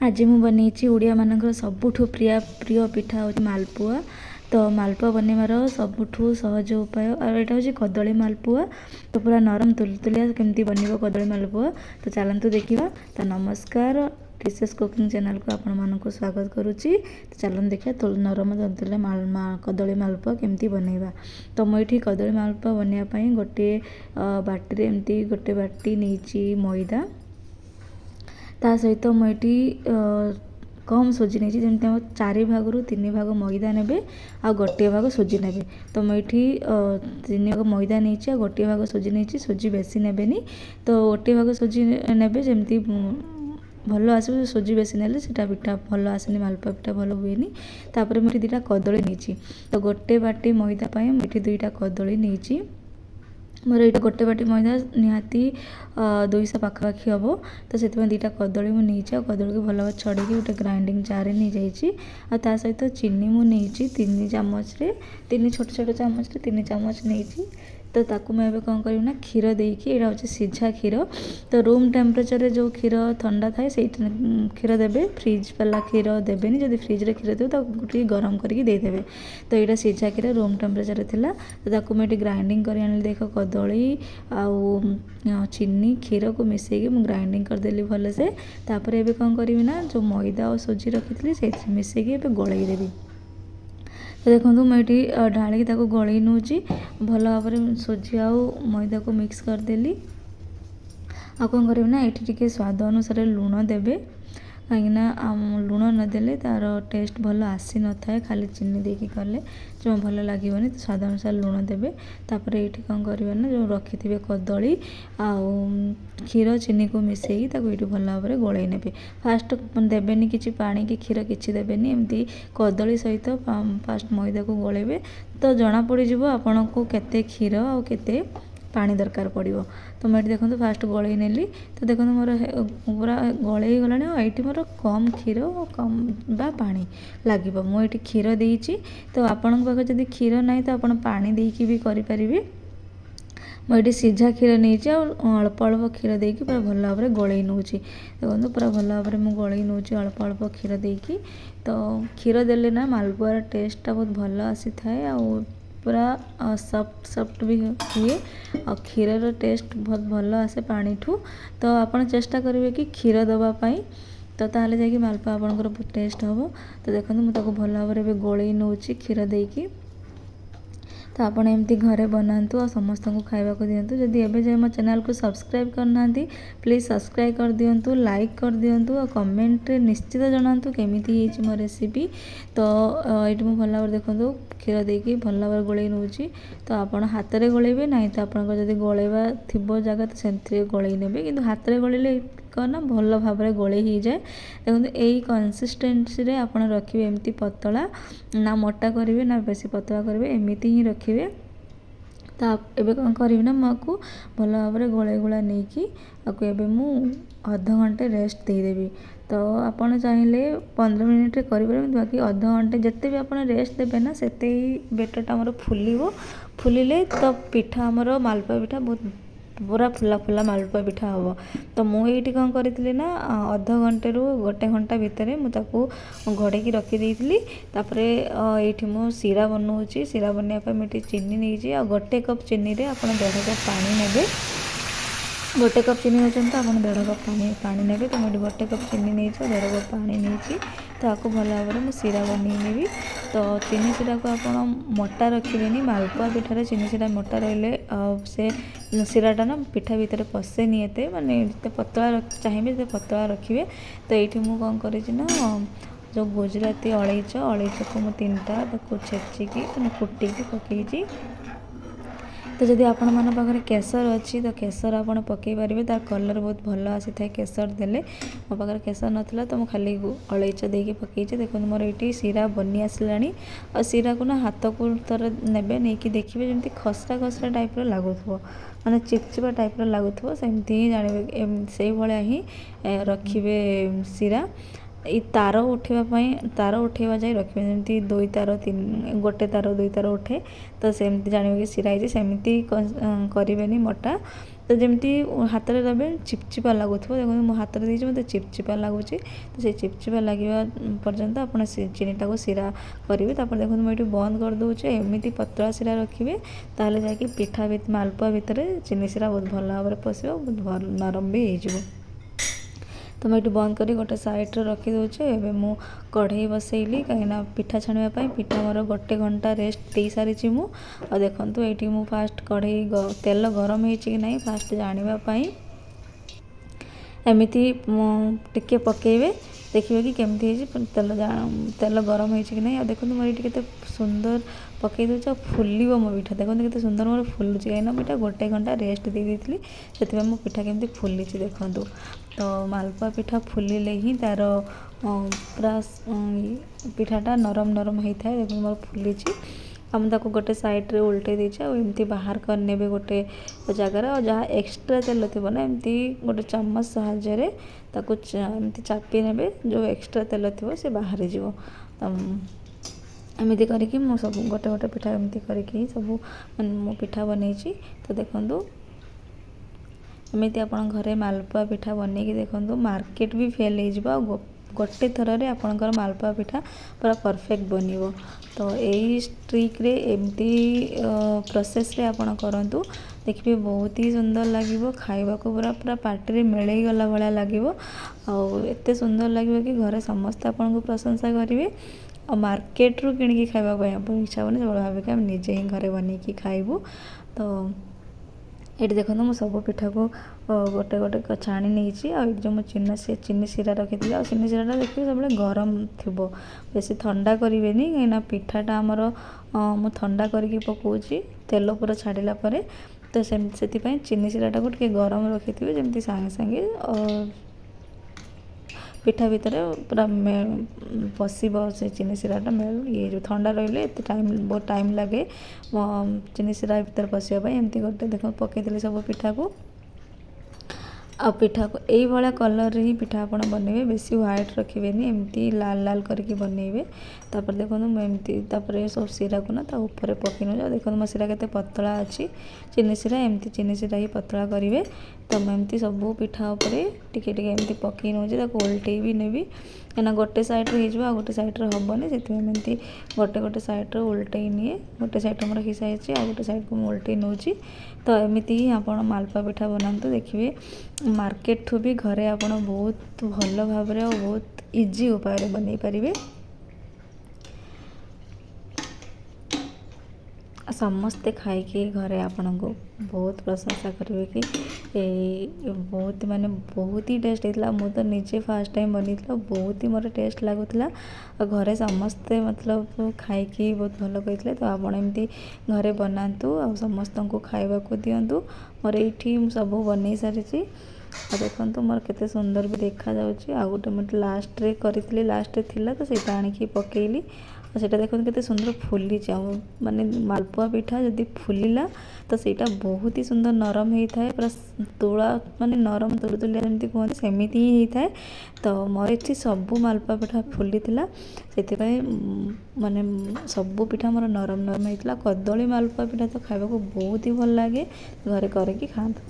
आज मु बनई ओडिया मानकर सबुठु प्रिय पिठा हूँ मालपुआ। तो मालपुआ बनइबार सबुठु सहज उपाय और यहाँ हूँ कदली मालपुआ। तो पूरा नरम तुलतुलिया केमती बनइबो कदली मालपुआ। तो चलतु देखा। तो नमस्कार, टीसीएस कुकिंग चैनल को आपण मानक स्वागत करुच्ची। तो चलते देखा नरम तुलतुलिया कदली मालपुआ केमती बनइबा। तो मुझे कदली मालपुआ बनवाई गोटे बाटी एमती गोटे बाटी नहीं मैदा। ता सहित मुझे कम सोजी नहीं जमी हम 4 भागरू 3 भाग मैदा ने आ गोटे भाग सोजी ने। तो मुझे 3 भाग मैदा नहीं आ गोटे भाग सोजी नहीं। सोजी बेसी ने तो गोटे भाग सोजी ने जमी भल आस सोजी बेसी नेले सीटा पिठा भल आसेनी मालपुआ पिठा भल हुए। तापर मुझे 2टा कदली नहीं। तो गोटे बाटी मैदा पाई मुझे 2टा कदली नहीं। मोर ये गोटे बाटी मैदा निहाती 200 पाखापाखि हम। तो से 2टा कदली मुझे कदली को भल भाव छड़ी गोटे ग्राइंडिंग जार नहीं जाइए। ता सहित चीनी मुझे 3 चामच 3 छोट छोट चामच 3 चामच नहीं। तो ताकू मैं कौन करना क्षीर देकी यहाँ हूँ सीझा क्षीर। तो रूम टेम्परेचर जो क्षीर ठंडा थाए से क्षीर देवे। फ्रिज वाला क्षीर देवेनि। जब फ्रिज्रे क्षीर देवे तो गरम करके देदेवे। तो यहाँ सीझा क्षीर रूम टेम्परेचर थिला। तो ताकू मुझे ग्राइंडिंग कर आनी देख कदली आउ चीनी क्षीर को मिसेकी मुझे ग्राइंडिंग करदेली भलसे। तापर एबे कौन करी ना जो मैदा और सोजी रखी से मिसेकी गलई देवी। तो देखो मुझे ढाली गलई नौ भल भाव सोजी आउ मैदा को मिक्स करदेली। आ कौन करें ना ये स्वाद अनुसार लुण देवे। कहीं लुण नदेले तार टेस्ट भल आसी न था। खाली चीनी देकी कले जो भल लगे। तो स्वाद अनुसार लुण देवे। तापर ये कौन करें ना जो रखि थे कदली आउ क्षीर चीनी को मिसेकी ये भल भाव गलई ने। फास्ट देवेनि कि पानी कि क्षीर किसी देवेनि एमती कदली सहित फास्ट मैदा को गलेबे। तो जना पड़ जाव आपन को केते क्षीर आ केते पानी दरकार पड़ो। तो मुझे देखो फास्ट गलई नेली। तो देखो मोर पूरा गलई गला ये मोर कम क्षीर कम बा पानी लगे। मुझे क्षीर देती। तो आपण पाखे जब क्षीर ना तो आप पानी देकी भी करें। मुझे सीझा क्षीर नहीं अल्प अल्प क्षीर देकी पूरा भल भाव गलई नौ। देखो पूरा भल भाव मुझे गलई नौ अल्प अल्प क्षीर देकी। तो क्षीर देले ना मालपुआर टेस्टा बहुत भल आसी थाए। पूरा सफ्ट सफ्ट भी हुए और क्षीर टेस्ट बहुत भल आसे पानी ठू। तो आप चेष्टा करेंगे कि क्षीर दवापाई। तो ताहले जाकि मालपुआ आपनकर टेस्ट हम। तो देखो मुझे भल भाव गलई नौ क्षीर देकी। तो आपड़ एमती घरे बनातु और समस्त को खावा को दिंतु। जदि एबे जाए मो चैनल को सब्सक्राइब करना प्लीज़ सब्सक्राइब कर दिंतु, लाइक कर दिंतु और कमेंट रे निश्चित जनातु केमिति हेची मो रेसिपी। तो ये मुझे भल भाव देखो क्षीर देकी भल भाव गलई नौ। तो आप हाथ में गलैबे ना तो आप गलैबा थी जगह तो से गलई ने कि हाथ में गलैले ना भल भाव गलई हो जाए। देखो यही कन्सिस्टेंसी आप रखिए एमती पतला ना मोटा करेंगे ना बेसी पतला करेंगे एमती ही रखिए। तो एबे कौन करी ना मुझे भल भाव गलई गुला नहीं आपको अध घंटे रेस्ट देदेवी। तो आपड़ चाहिए 15 मिनिट करें बाकी अध घंटे जिते भी आप रेस्ट देवे ना से बेटरटा आमर फुलिले तो पिठा आमर मालपुआ पिठा बहुत पूरा फुला फुला मालपुआ पिठा हम। तो मुझे कौन करी ना अध घंटे रु 1 घंटा भितर मुझे घोड़े रखी थी। तापर ये मु सीरा बनाऊँगी। सीरा बनवाई मुझे चीनी नहीं आ 1 कप चीनी रे आप 1.5 कप पानी ने। 1 कप चीनी होती तो आप 1.5 कप पानी ने। तो मुझे 1 कप चीनी नहीं 1.5 कप पानी नहीं। तो आपको भल भाव में सीरा बनईनेबी। तो चीनी सीरा को आप मोटा रखिए। मालपुआ पिठार चीनी सीरा मोटा रही से सीराटा ना पिठा भितर पशे निये माने जिते पतला चाहिए जिते पतला रखिए। तो ये मुझे कौन करी ना जो गुजराती अलैच को मुझे 3टा छेचिकी कुटिकी पकई। तो जदि आपण मन पाखे केसर अच्छी तो केसर आप पकई पारे तार कलर बहुत भल आसी था केसर देले। मो पाखे केसर नाला तो मुझे खाली अलैच देके पकई। देखो मोर ये सीरा बनी आसला और सीरा को ना हाथ को तर ने नहीं कि देखिए जमी खसरा खसरा टाइप लगुव माने चिपचिपा टाइप लगुव सेमती ही जानवे से भाया ही रखिए सीरा। ये तार उठेवा जाए रखिए जमी 2 तार 3 गोटे तार 2 तार उठे। तो सेमती जानवे कि सीरा सेमती करें मोटा। ତ ଯେମିତି ହାତରେ ଦେବେ ଚିପଚିପା ଲାଗୁଥିବ। ଦେଖନ୍ତୁ ମୁଁ ହାତରେ ଦେଇଛି ମୋତେ ଚିପଚିପା ଲାଗୁଛି। ତ ସେଇ ଚିପଚିପା ଲାଗିବା ପର୍ଯ୍ୟନ୍ତ ଆପଣ ଚିନିଟାକୁ ଶିରା କରିବେ। ତାପରେ ଦେଖନ୍ତୁ ମୁଁ ଏଇଠି ବନ୍ଦ କରିଦେଉଛି। ଏମିତି ପତଳା ଶିରା ରଖିବେ, ତାହେଲେ ଯାଇକି ମାଲପୁଆ ଭିତରେ ଚିନି ଶିରା ବହୁତ ଭଲ ଭାବରେ ପଶିବ, ବହୁତ ଭଲ ନରମ ବି ହେଇଯିବ। ତ ମୁଁ ଏଇଠି ବନ୍ଦ କରି ଗୋଟେ ସାଇଡ଼୍ରେ ରଖିଦେଉଛି। ଏବେ ମୁଁ କଢ଼େଇ ବସେଇଲି, କାହିଁକିନା ପିଠା ଛାଣିବା ପାଇଁ। ପିଠା ମୋର 1 ଘଣ୍ଟା ରେଷ୍ଟ ଦେଇସାରିଛି ମୁଁ। ଆଉ ଦେଖନ୍ତୁ ଏଇଠି ମୁଁ ଫାଷ୍ଟ ତେଲ ଗରମ ହେଇଛି କି ନାହିଁ ଫାଷ୍ଟ ଜାଣିବା ପାଇଁ ଏମିତି ଟିକେ ପକେଇବେ, ଦେଖିବେ କି କେମିତି ହେଇଛି। ତେଲ ଗରମ ହେଇଛି କି ନାହିଁ। ଆଉ ଦେଖନ୍ତୁ ମୋର ଏଇଠି କେତେ ସୁନ୍ଦର ପକେଇ ଦେଉଛି ଆଉ ଫୁଲିବ ମୋ ପିଠା। ଦେଖନ୍ତୁ କେତେ ସୁନ୍ଦର ମୋର ଫୁଲୁଛି, କାହିଁକିନା ମୁଁ ଏଇଟା 1 ଘଣ୍ଟା ରେଷ୍ଟ ଦେଇଦେଇଥିଲି, ସେଥିପାଇଁ ମୋ ପିଠା କେମିତି ଫୁଲିଛି ଦେଖନ୍ତୁ। ତ ମାଲପୁଆ ପିଠା ଫୁଲିଲେ ହିଁ ତା'ର ପୁରା ପିଠାଟା ନରମ ହେଇଥାଏ। ଦେଖନ୍ତୁ ମୋର ଫୁଲିଛି। ଆଉ ମୁଁ ତାକୁ ଗୋଟେ ସାଇଡ଼୍ରେ ଓଲଟେଇ ଦେଇଛି। ଆଉ ଏମିତି ବାହାର କରିନେବେ ଗୋଟେ ଜାଗାରେ। ଆଉ ଯାହା ଏକ୍ସଟ୍ରା ତେଲ ଥିବ ନା, ଏମିତି ଗୋଟେ ଚାମଚ ସାହାଯ୍ୟରେ ତାକୁ ଏମିତି ଚାପି ନେବେ, ଯେଉଁ ଏକ୍ସଟ୍ରା ତେଲ ଥିବ ସେ ବାହାରିଯିବ। ଏମିତି କରିକି ମୁଁ ସବୁ ଗୋଟେ ପିଠା ଏମିତି କରିକି ସବୁ ମୁଁ ପିଠା ବନେଇଛି। ତ ଦେଖନ୍ତୁ ଏମିତି ଆପଣ ଘରେ ମାଲପୁଆ ପିଠା ବନେଇକି ଦେଖନ୍ତୁ, ମାର୍କେଟ ବି ଫେଲ୍ ହେଇଯିବ। ଆଉ ଗୋଟେ ଥରରେ ଆପଣଙ୍କର ମାଲପୁଆ ପିଠା ପୁରା ପରଫେକ୍ଟ ବନିବ। ତ ଏଇ ଟ୍ରିକ୍ରେ ଏମିତି ପ୍ରୋସେସ୍ରେ ଆପଣ କରନ୍ତୁ, ଦେଖିବେ ବହୁତ ହି ସୁନ୍ଦର ଲାଗିବ। ଖାଇବାକୁ ପୁରା ପାଟିରେ ମିଳେଇ ଗଲା ଭଳିଆ ଲାଗିବ। ଆଉ ଏତେ ସୁନ୍ଦର ଲାଗିବ କି ଘରେ ସମସ୍ତେ ଆପଣଙ୍କୁ ପ୍ରଶଂସା କରିବେ। ଆଉ ମାର୍କେଟରୁ କିଣିକି ଖାଇବା ପାଇଁ ଆପଣଙ୍କୁ ଇଚ୍ଛା ହେବନି, ସବୁବେଳେ ଭାବିକି ଆମେ ନିଜେ ହିଁ ଘରେ ବନେଇକି ଖାଇବୁ। ତ ଏଇଠି ଦେଖନ୍ତୁ ମୁଁ ସବୁ ପିଠାକୁ ଗୋଟେ ଛାଣି ନେଇଛି। ଆଉ ଏଠି ଯେଉଁ ମୁଁ ଚିନି ଶିରା ରଖିଥିଲି, ଆଉ ଚିନି ଶିରାଟା ଦେଖିବେ ସବୁବେଳେ ଗରମ ଥିବ, ବେଶୀ ଥଣ୍ଡା କରିବେନି, କାହିଁକିନା ପିଠାଟା ଆମର ମୁଁ ଥଣ୍ଡା କରିକି ପକାଉଛି ତେଲ ପୁରା ଛାଡ଼ିଲା ପରେ। ତ ସେଥିପାଇଁ ଚିନି ଶିରାଟାକୁ ଟିକେ ଗରମ ରଖିଥିବେ, ଯେମିତି ସାଙ୍ଗେ ସାଙ୍ଗେ ପିଠା ଭିତରେ ପୁରା ପଶିବ ସେ ଚିନି ଶିରାଟା। ହେଇଯିବ ଥଣ୍ଡା ରହିଲେ ଏତେ ବହୁତ ଟାଇମ୍ ଲାଗେ ଚିନି ଶିରା ଭିତରେ ପଶିବା ପାଇଁ। ଏମିତି ଗୋଟେ ଦେଖନ୍ତୁ ପକାଇଥିଲି ସବୁ ପିଠାକୁ। ଆଉ ପିଠାକୁ ଏଇଭଳିଆ କଲର୍ରେ ହିଁ ପିଠା ଆପଣ ବନେଇବେ, ବେଶୀ ହ୍ୱାଇଟ୍ ରଖିବେନି, ଏମିତି ଲାଲ କରିକି ବନେଇବେ। ତାପରେ ଦେଖନ୍ତୁ ମୁଁ ଏମିତି ତାପରେ ସବୁ ଶିରାକୁ ନା ତା ଉପରେ ପକାଇ ନେଉଛି। ଆଉ ଦେଖନ୍ତୁ ମୋ ଶିରା କେତେ ପତଳା ଅଛି, ଚିନି ଶିରା। ଏମିତି ଚିନି ଶିରା ହିଁ ପତଳା କରିବେ। ତ ମୁଁ ଏମିତି ସବୁ ପିଠା ଉପରେ ଟିକେ ଏମିତି ପକାଇ ନେଉଛି, ତାକୁ ଓଲଟେଇ ବି ନେବି, କାହିଁକିନା ଗୋଟେ ସାଇଡ଼୍ରେ ହେଇଯିବ ଆଉ ଗୋଟେ ସାଇଡ଼୍ରେ ହେବନି। ସେଥିପାଇଁ ମୁଁ ଏମିତି ଗୋଟେ ସାଇଡ଼୍ରେ ଓଲଟେଇ ନିଏ। ଗୋଟେ ସାଇଡ଼୍ରେ ମୋର ହେଇସାରିଛି, ଆଉ ଗୋଟେ ସାଇଡ଼୍କୁ ମୁଁ ଓଲଟେଇ ନେଉଛି। ତ ଏମିତି ହିଁ ଆପଣ ମାଲପୁଆ ପିଠା ବନାନ୍ତୁ, ଦେଖିବେ ମାର୍କେଟଠୁ ବି ଘରେ ଆପଣ ବହୁତ ଭଲ ଭାବରେ ଆଉ ବହୁତ ଇଜି ଉପାୟରେ ବନେଇ ପାରିବେ। ସମସ୍ତେ ଖାଇକି ଘରେ ଆପଣଙ୍କୁ ବହୁତ ପ୍ରଶଂସା କରିବେ କି ବହୁତ ହି ଟେଷ୍ଟ ହେଇଥିଲା। ମୁଁ ତ ନିଜେ ଫାଷ୍ଟ ଟାଇମ୍ ବନେଇଥିଲି, ବହୁତ ହି ମୋର ଟେଷ୍ଟ ଲାଗୁଥିଲା। ଆଉ ଘରେ ସମସ୍ତେ ଖାଇକି ବହୁତ ଭଲ କହିଥିଲେ। ତ ଆପଣ ଏମିତି ଘରେ ବନାନ୍ତୁ ଆଉ ସମସ୍ତଙ୍କୁ ଖାଇବାକୁ ଦିଅନ୍ତୁ। ମୋର ଏଇଠି ମୁଁ ସବୁ ବନେଇ ସାରିଛି। ଆଉ ଦେଖନ୍ତୁ ମୋର କେତେ ସୁନ୍ଦର ବି ଦେଖାଯାଉଛି। ଆଉ ଗୋଟେ ମୁଁ ଲାଷ୍ଟରେ କରିଥିଲି, ଲାଷ୍ଟରେ ଥିଲା ତ ସେଇଟା ଆଣିକି ପକେଇଲି। ଆଉ ସେଇଟା ଦେଖନ୍ତୁ କେତେ ସୁନ୍ଦର ଫୁଲିଛି। ଆଉ ମାଲପୁଆ ପିଠା ଯଦି ଫୁଲିଲା ତ ସେଇଟା ବହୁତ ହି ସୁନ୍ଦର ନରମ ହେଇଥାଏ, ପୁରା ନରମ ତୁଳୁତୁଲିଆ ଯେମିତି କୁହନ୍ତି ସେମିତି ହିଁ ହେଇଥାଏ। ତ ମୋର ଏଠି ସବୁ ମାଲପୁଆ ପିଠା ଫୁଲିଥିଲା, ସେଥିପାଇଁ ସବୁ ପିଠା ମୋର ନରମ ହେଇଥିଲା। କଦଳୀ ମାଲପୁଆ ପିଠା ତ ଖାଇବାକୁ ବହୁତ ହି ଭଲ ଲାଗେ, ଘରେ କରିକି ଖାଆନ୍ତୁ।